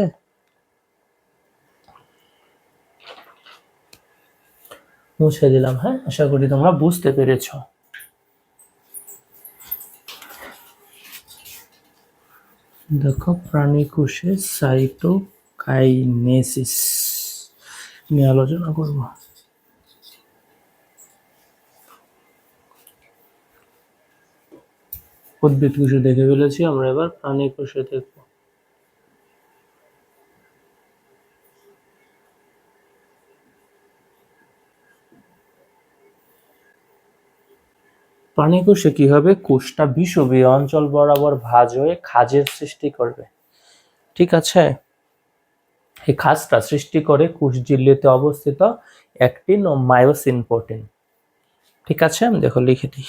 মুছে দিলাম। হ্যাঁ, আশা করি তোমরা বুঝতে পেরেছো। দেখো, প্রাণী কোষে সাইটোকাইনেসিস নিয়ে আলোচনা করব। উদ্ভিদ কোষে দেখে ফেলেছি, আমরা এবার প্রাণী কোষে দেখব। পানিকোষে কি হবে, কোষটা বিষুবীয় অঞ্চল বরাবর ভাঁজ হয়ে খাঁজের সৃষ্টি করবে। ঠিক আছে, এই খাঁজটা সৃষ্টি করে কোষঝিল্লিতে অবস্থিত অ্যাক্টিন ও মায়োসিন প্রোটিন। ঠিক আছে, আমি দেখো লিখে দিই।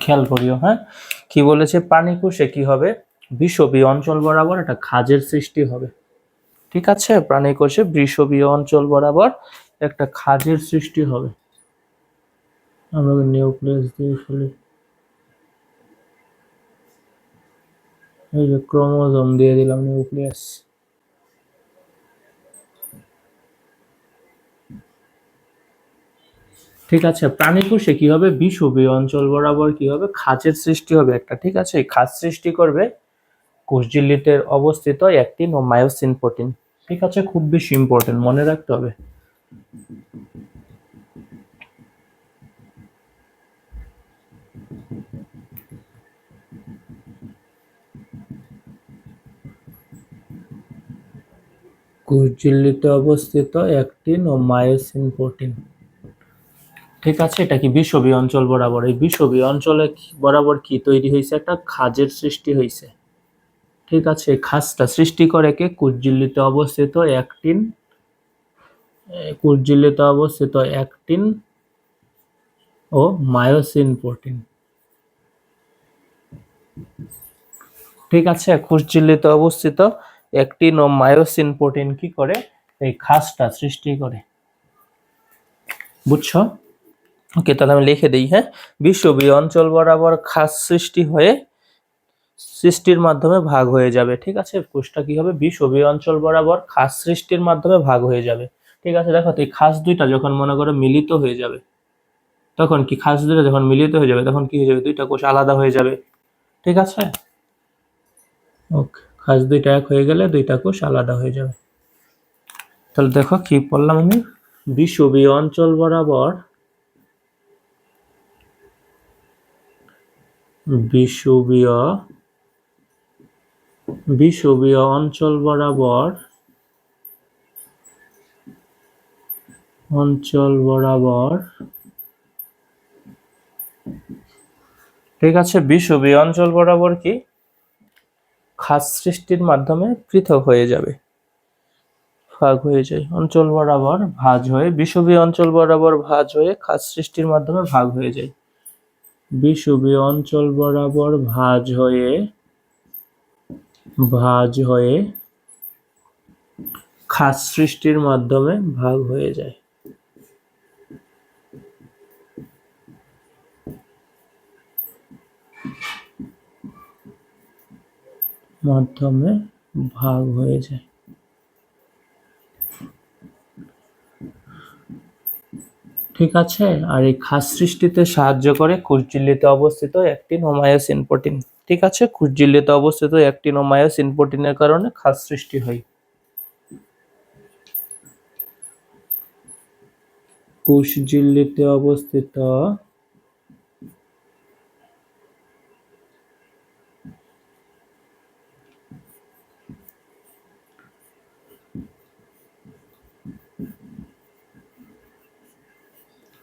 খেয়াল করিও, হ্যাঁ কি বলেছে, প্রাণীকোষে কি হবে, বিষুবীয় অঞ্চল বরাবর একটা খাঁজের সৃষ্টি হবে। ঠিক আছে, প্রাণীকোষে বিষুবীয় অঞ্চল বরাবর একটা খাঁজের সৃষ্টি হবে। আমরা নিউক্লিয়াস দিয়ে ফেলি, এই যে ক্রোমোজোম দিয়ে দিলাম নিউক্লিয়াস। ঠিক আছে, প্রাণীকোষে কি হবে, বিষুবীয় অঞ্চল বরাবর কি হবে, খাঁজের সৃষ্টি হবে একটা। ঠিক আছে, এই খাঁজ সৃষ্টি করবে কোষঝিল্লিতে অবস্থিত অ্যাক্টিন ও মায়োসিন প্রোটিন। ঠিক আছে, খুব বেশি ইম্পর্টেন্ট, মনে রাখতে হবে। কোষঝিল্লিতে অবস্থিত অ্যাক্টিন ও মায়োসিন প্রোটিন। ঠিক আছে, এটা কি বিষুবীয় অঞ্চল বরাবর, এই বিষুবীয় অঞ্চলে বরাবর কি তৈরি হয়েছে, একটা খাঁজের সৃষ্টি হয়েছে। ঠিক আছে, খাঁজটা সৃষ্টি করে কে, কোষঝিল্লিতে অবস্থিত অ্যাক্টিন, কোষঝিল্লিতে অবস্থিত অ্যাক্টিন ও মায়োসিন প্রোটিন। ঠিক আছে, কোষঝিল্লিতে অবস্থিত অ্যাক্টিন ও মায়োসিন প্রোটিন কি করে, এই খাঁজটা সৃষ্টি করে। বুঝছো? ওকে, তাহলে আমি লিখে দিই, হ্যাঁ বিষুবীয় অঞ্চল বরাবর খাঁজ সৃষ্টি হয়ে সৃষ্টির মাধ্যমে ভাগ হয়ে যাবে। ঠিক আছে, কোষটা কি হবে, বিষুবীয় অঞ্চল বরাবর খাঁজ সৃষ্টির মাধ্যমে ভাগ হয়ে যাবে। ঠিক আছে, দেখো তো এই খাঁজ দুইটা যখন মনে করো মিলিত হয়ে যাবে, তখন কি, খাঁজ দুইটা যখন মিলিত হয়ে যাবে তখন কি হয়ে যাবে, দুইটা কোষ আলাদা হয়ে যাবে। ঠিক আছে, ওকে, খাঁজ দুইটা এক হয়ে গেলে দুইটা কোষ আলাদা হয়ে যাবে। তাহলে দেখো কি বললাম আমি, বিষুবীয় অঞ্চল বরাবর, বিষুবীয় বিষুবীয় অঞ্চল বরাবর, ঠিক আছে, বিষুবীয় অঞ্চল বরাবর কি খাঁজ সৃষ্টির মাধ্যমে পৃথক হয়ে যাবে, ভাগ হয়ে যায়, অঞ্চল বরাবর ভাঁজ হয়ে, বিষুবীয় অঞ্চল বরাবর ভাঁজ হয়ে খাঁজ সৃষ্টির মাধ্যমে ভাগ হয়ে যায়। বিষুবীয় অঞ্চল বরাবর ভাঁজ হয়ে খাঁজ সৃষ্টির মাধ্যমে ভাগ হয়ে যায়। মাধ্যমে ভাগ হয়ে যায়। ঠিক আছে, আর এই খাঁজ সৃষ্টিতে সাহায্য করে কোষঝিল্লিতে অবস্থিত অ্যাক্টিন ও মায়োসিন প্রোটিন। ঠিক আছে, কোষঝিল্লিতে অবস্থিত অ্যাক্টিন ও মায়োসিন প্রোটিনের কারণে খাঁজ সৃষ্টি হয়। কোষঝিল্লিতে অবস্থিত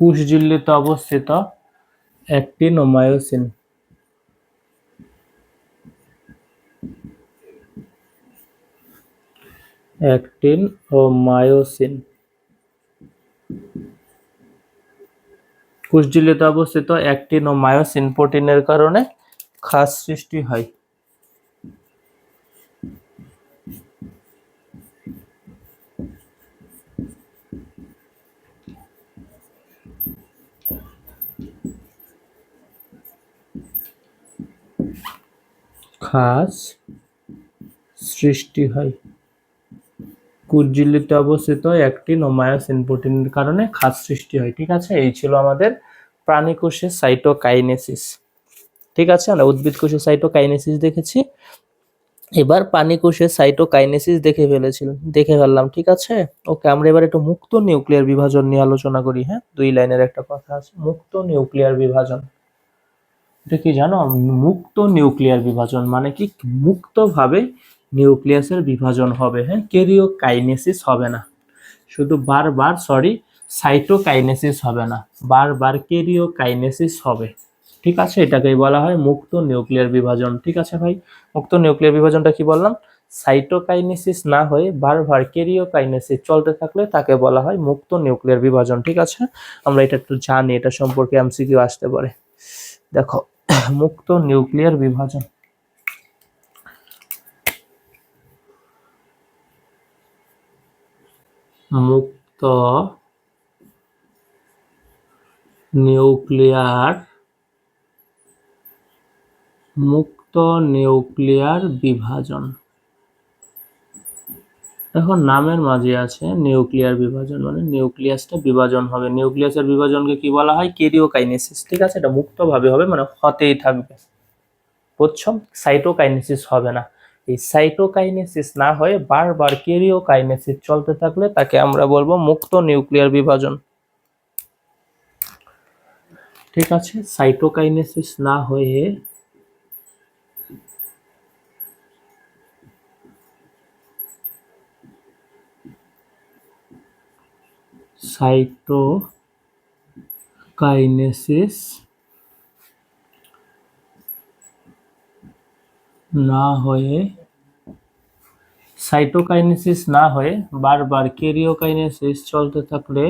কোষঝিল্লিতে অবস্থিত অ্যাক্টিন ও মায়োসিন, অ্যাক্টিন ও মায়োসিন, কোষঝিল্লিতে অবস্থিত অ্যাক্টিন ও মায়োসিন প্রোটিনের কারণে খাঁজ সৃষ্টি হয়। খাস সৃষ্টি হয়। কুটঝিল্লিতে অবস্থিত অ্যাক্টিন ও মায়োসিন প্রোটিনের কারণে খাস সৃষ্টি হয়। ঠিক আছে, এই ছিল আমাদের প্রাণীকোষের সাইটোকাইনেসিস। ঠিক আছে, আমরা উদ্ভিদ কোষের সাইটোকাইনেসিস দেখেছি, এবার প্রাণীকোষের সাইটোকাইনেসিস দেখে ফেললাম। ঠিক আছে, ওকে, আমরা এবার একটু মুক্ত নিউক্লিয়ার বিভাজন নিয়ে আলোচনা করি। হ্যাঁ, 2 লাইনের একটা কথা আছে, মুক্ত নিউক্লিয়ার বিভাজন। এটা কি জানো? মুক্ত নিউক্লিয়ার বিভাজন মানে কি? মুক্তভাবে নিউক্লিয়াসের বিভাজন হবে। হ্যাঁ, ক্যারিওকাইনেসিস হবে না, শুধু সাইটোকাইনেসিস হবে না, বারবার ক্যারিওকাইনেসিস হবে। ঠিক আছে, এটাকেই বলা হয় মুক্ত নিউক্লিয়ার বিভাজন। ঠিক আছে ভাই, মুক্ত নিউক্লিয়ার বিভাজনটা কি বললাম? সাইটোকাইনেসিস না হয়ে বারবার ক্যারিওকাইনেসিস চলতে থাকলে তাকে বলা হয় মুক্ত নিউক্লিয়ার বিভাজন। ঠিক আছে, আমরা এটা একটু জানি, এটা সম্পর্কে এমসিকিউ আসতে পারে। দেখো, মুক্ত নিউক্লিয়ার বিভাজন, মুক্ত নিউক্লিয়ার বিভাজন। এখন নামের মাঝে আছে নিউক্লিয়ার বিভাজন, মানে নিউক্লিয়াসটা বিভাজন হবে। নিউক্লিয়াসের বিভাজনকে কি বলা হয়? ক্যারিওকাইনেসিস। ঠিক আছে, এটা মুক্তভাবে হবে, মানে হতেই থাকবে। বুঝছো? সাইটোকাইনেসিস হবে না। এই সাইটোকাইনেসিস না হয়ে বারবার ক্যারিওকাইনেসিস চলতে থাকলে তাকে আমরা বলবো মুক্ত নিউক্লিয়ার বিভাজন। ঠিক আছে, সাইটোকাইনেসিস না হয়ে সাইটোকাইনেসিস না হয়ে বারবার ক্যারিওকাইনেসিস চলতে থাকলে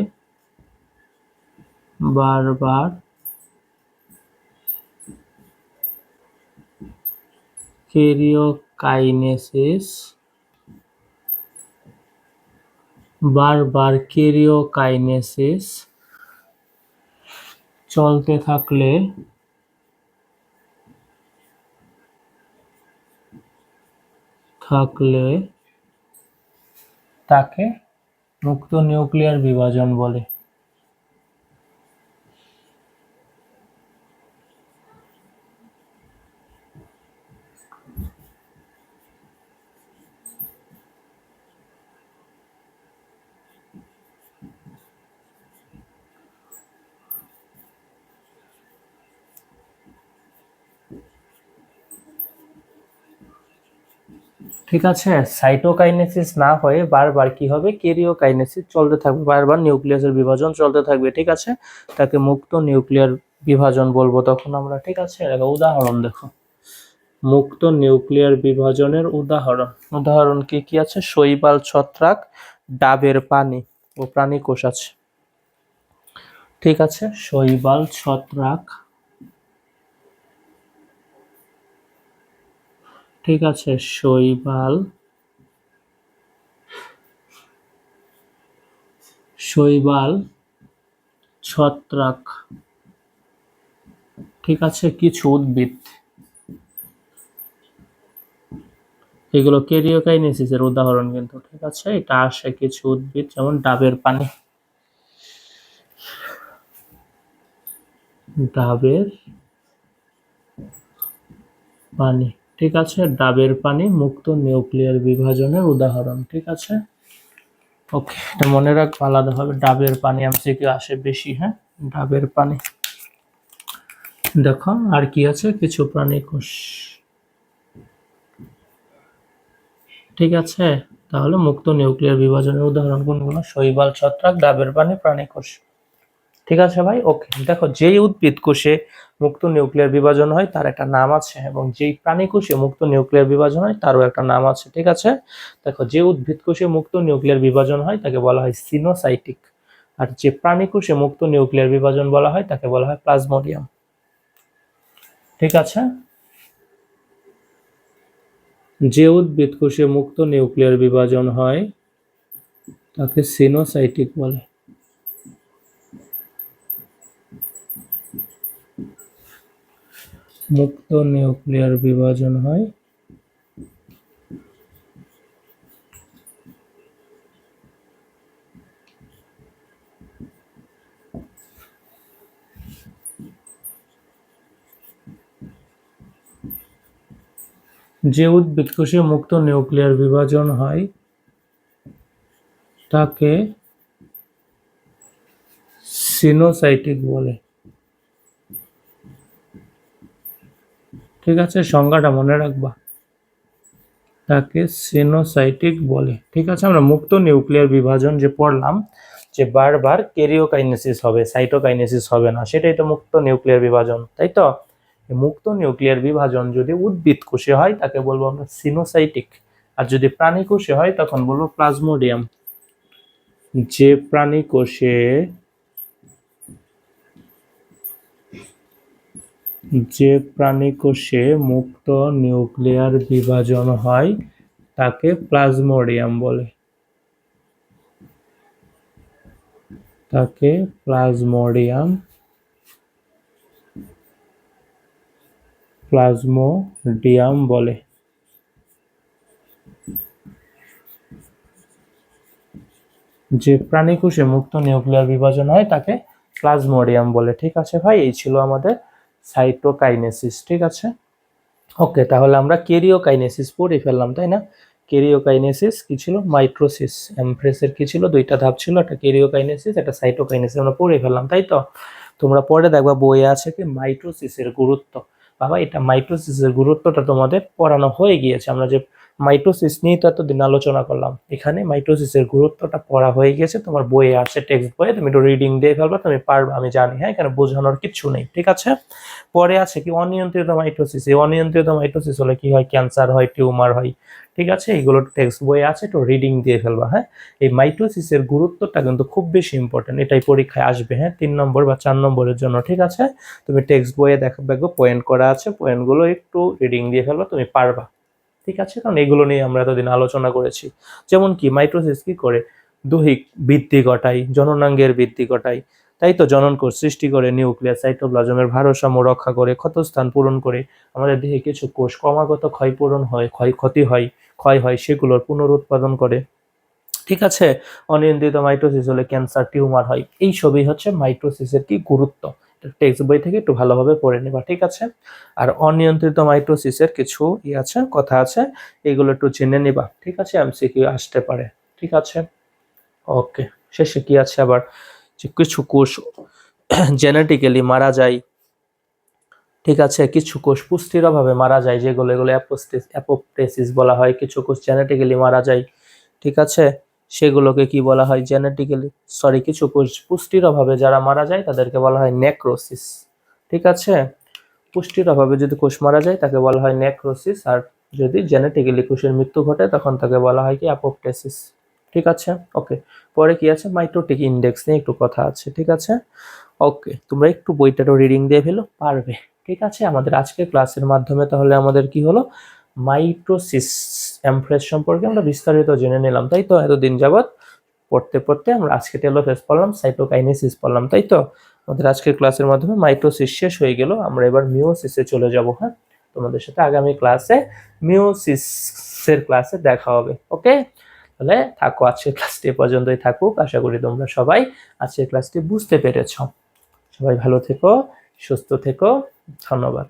বারবার ক্যারিওকাইনেসিস চলতে থাকলে তাকে মুক্ত নিউক্লিয়ার বিভাজন বলে। ঠিক আছে, সাইটোকাইনেসিস না হয়ে বারবার কি হবে? ক্যারিওকাইনেসিস চলতে থাকবে, বারবার নিউক্লিয়াসের বিভাজন চলতে থাকবে। ঠিক আছে, তাকে মুক্ত নিউক্লিয়ার বিভাজন বলবো তখন আমরা। ঠিক আছে, উদাহরণ দেখো, মুক্ত নিউক্লিয়ার বিভাজনের উদাহরণ কি কি আছে? শৈবাল, ছত্রাক, ডাবের পানি ও প্রাণীকোষ আছে। ঠিক আছে, শৈবাল, ছত্রাক, ঠিক আছে, শৈবাল, ছত্রাক, ঠিক আছে, কিছু উদ্ভিদ, এগুলো ক্যারিওকাইনেসিসের উদাহরণ কিন্তু। ঠিক আছে, এটা আসে কিছু উদ্ভিদ, যেমন ডাবের পানি, ঠিক আছে, ডাবের পানি মুক্ত নিউক্লিয়ার বিভাজনের উদাহরণ। ঠিক আছে, ওকে, এটা মনে রাখবো আলাদাভাবে, ডাবের পানি এমসিকিউ আসে বেশি। হ্যাঁ, ডাবের পানি। দেখো আর কি আছে? কিছু প্রাণীকোষ। ঠিক আছে, তাহলে মুক্ত নিউক্লিয়ার বিভাজনের উদাহরণ কোনগুলো? শৈবাল, ছত্রাক, ডাবের পানি, প্রাণীকোষ। ঠিক আছে ভাই, ওকে। দেখো, যেই উদ্ভিদ কোষে মুক্ত নিউক্লিয়ার বিভাজন হয় তার একটা নাম আছে, এবং যেই প্রাণী কোষে মুক্ত নিউক্লিয়ার বিভাজন হয় তারও একটা নাম আছে। ঠিক আছে, দেখো, যে উদ্ভিদ কোষে মুক্ত নিউক্লিয়ার বিভাজন হয় তাকে বলা হয় সিনোসাইটিক, আর যে প্রাণী কোষে মুক্ত নিউক্লিয়ার বিভাজন বলা হয় তাকে বলা হয় প্লাজমোডিয়াম। ঠিক আছে, যে উদ্ভিদ কোষে মুক্ত নিউক্লিয়ার বিভাজন হয় তাকে সিনোসাইটিক বলে। মুক্ত নিউক্লিয়ার বিভাজন হয় যে উদ্ভিদ কোষে মুক্ত নিউক্লিয়ার বিভাজন হয় তাকে সিনোসাইটিক বলে। ঠিক আছে, সংজ্ঞাটা মনে রাখবা, তাকে সিনোসাইটিক বলে। ঠিক আছে, আমরা মুক্ত নিউক্লিয়ার বিভাজন যে পড়লাম, যে বারবার ক্যারিওকাইনেসিস হবে, সাইটোকাইনেসিস হবে না, সেটাই তো মুক্ত নিউক্লিয়ার বিভাজন, তাই তো? মুক্ত নিউক্লিয়ার বিভাজন যদি উদ্ভিদ কোষে হয় তাকে বলবো আমরা সিনোসাইটিক, আর যদি প্রাণী কোষে হয় তখন বলবো প্লাজমোডিয়াম। যে প্রাণী কোষে মুক্ত নিউক্লিয়ার বিভাজন হয় তাকে প্লাজমোডিয়াম বলে, তাকে প্লাজমোডিয়াম বলে। যে প্রাণী কোষে মুক্ত নিউক্লিয়ার বিভাজন হয় তাকে প্লাজমোডিয়াম বলে। ঠিক আছে ভাই, এই ছিল আমাদের সাইটোকাইনেসিস। ঠিক আছে, ওকে, তাহলে আমরা ক্যারিওকাইনেসিস পড়ে ফেললাম, তাই না? ক্যারিওকাইনেসিস কি ছিল? মাইটোসিস। এমফ্রেসের কি ছিল? দুইটা ধাপ ছিল, একটা ক্যারিওকাইনেসিস, একটা সাইটোকাইনেসিস, আমরা পড়ে ফেললাম, তাই তো? তোমরা পরে দেখবা বইয়ে আছে কি মাইটোসিসের গুরুত্ব। বাবা, এটা মাইটোসিসের গুরুত্বটা তোমাদের পড়ানো হয়ে গিয়েছে। আমরা যে মাইটোসিস নিয়ে তো এতদিন আলোচনা করলাম, এখানে মাইটোসিসের গুরুত্বটা পড়া হয়ে গেছে, তোমার বইয়ে আছে, টেক্সট বইয়ে, তুমি একটু রিডিং দিয়ে ফেলবা, তুমি পারবা, আমি জানি। হ্যাঁ, এখানে বোঝানোর কিছু নেই। ঠিক আছে, পরে আছে কি অনিয়ন্ত্রিত মাইটোসিস। এই অনিয়ন্ত্রিত মাইটোসিস হলে কি হয়? ক্যান্সার হয়, টিউমার হয়। ঠিক আছে, এইগুলো টেক্সট বইয়ে আছে, একটু রিডিং দিয়ে ফেলবা। হ্যাঁ, এই মাইটোসিসের গুরুত্বটা কিন্তু খুব বেশি ইম্পর্টেন্ট, এটাই পরীক্ষায় আসবে। হ্যাঁ, 3 নম্বর বা 4 নম্বরের জন্য। ঠিক আছে, তুমি টেক্সট বইয়ে দেখো পয়েন্ট করা আছে, পয়েন্টগুলো একটু রিডিং দিয়ে ফেলবা, তুমি পারবা। ঠিক আছে, কারণ এগুলো নিয়ে আমরা এতদিন আলোচনা করেছি। যেমন কি মাইটোসিস কি করে? দৈহিক বৃদ্ধি ঘটায়, জননাঙ্গের বৃদ্ধি ঘটায়, তাই তো? জননকোষ সৃষ্টি করে, নিউক্লিয়াস সাইটোপ্লাজমের ভারসাম্য রক্ষা করে, ক্ষতস্থান পূরণ করে। আমাদের দেহে কিছু কোষ ক্রমাগত ক্ষয় হয়, সেগুলোর পুনরুৎপাদন করে। ঠিক আছে, অনিয়ন্ত্রিত মাইটোসিস হলে ক্যান্সার, টিউমার হয়। এই সবই হচ্ছে মাইটোসিসের কি গুরুত্ব। টেক্সট বই থেকে একটু ভালোভাবে পড়ে নেবা। ঠিক আছে, আর অনিয়ন্ত্রিত মাইটোসিসের কিছু আছে, কথা আছে, এগুলো একটু জেনে নিবা। ঠিক আছে, এমসিকিউ আসতে পারে। ঠিক আছে, ওকে। শেষে কি আছে আবার? যে কিছু কোষ জেনেটিক্যালি মারা যায়। ঠিক আছে, কিছু কোষ পুষ্টির অভাবে মারা যায়, যেগুলো এগুলো অ্যাপোপ্টোসিস বলা হয়। কিছু কোষ জেনেটিক্যালি মারা যায়। ঠিক আছে, সেগুলোকে কি বলা হয়? কিছু কোষ পুষ্টির অভাবে যারা মারা যায় তাদেরকে বলা হয় নেক্রোসিস। ঠিক আছে, পুষ্টির অভাবে যদি কোষ মারা যায় তাকে বলা হয় নেক্রোসিস, আর যদি জেনেটিক্যালি কোষের মৃত্যু ঘটে তখন তাকে বলা হয় কি? অ্যাপোপ্টোসিস। ঠিক আছে, ওকে। পরে কি আছে? মাইটোটিক ইন্ডেক্স নিয়ে একটু কথা আছে। ঠিক আছে, ওকে, তোমরা একটু বইটারও রিডিং দিয়ে ফেলো, পারবে। ঠিক আছে, আমাদের আজকের ক্লাসের মাধ্যমে তাহলে আমাদের কি হলো? মাইটোসিস এমফ্রেস সম্পর্কে আমরা বিস্তারিত জেনে নিলাম, তাই তো? এতদিন যাবত পড়তে আমরা আজকে টেলোফেজ পড়লাম, সাইটোকাইনেসিস পড়লাম, তাই তো? আমাদের আজকের ক্লাসের মাধ্যমে মাইটোসিস শেষ হয়ে গেল, আমরা এবার মিওসিসে চলে যাব। হ্যাঁ, তোমাদের সাথে আগামী ক্লাসে মিওসিসের ক্লাসে দেখা হবে। ওকে, তাহলে থাকো, আজকের ক্লাসটি পর্যন্তই থাকুক। আশা করি তোমরা সবাই আজকের ক্লাসটি বুঝতে পেরেছ। সবাই ভালো থেকো, সুস্থ থেকো, ধন্যবাদ।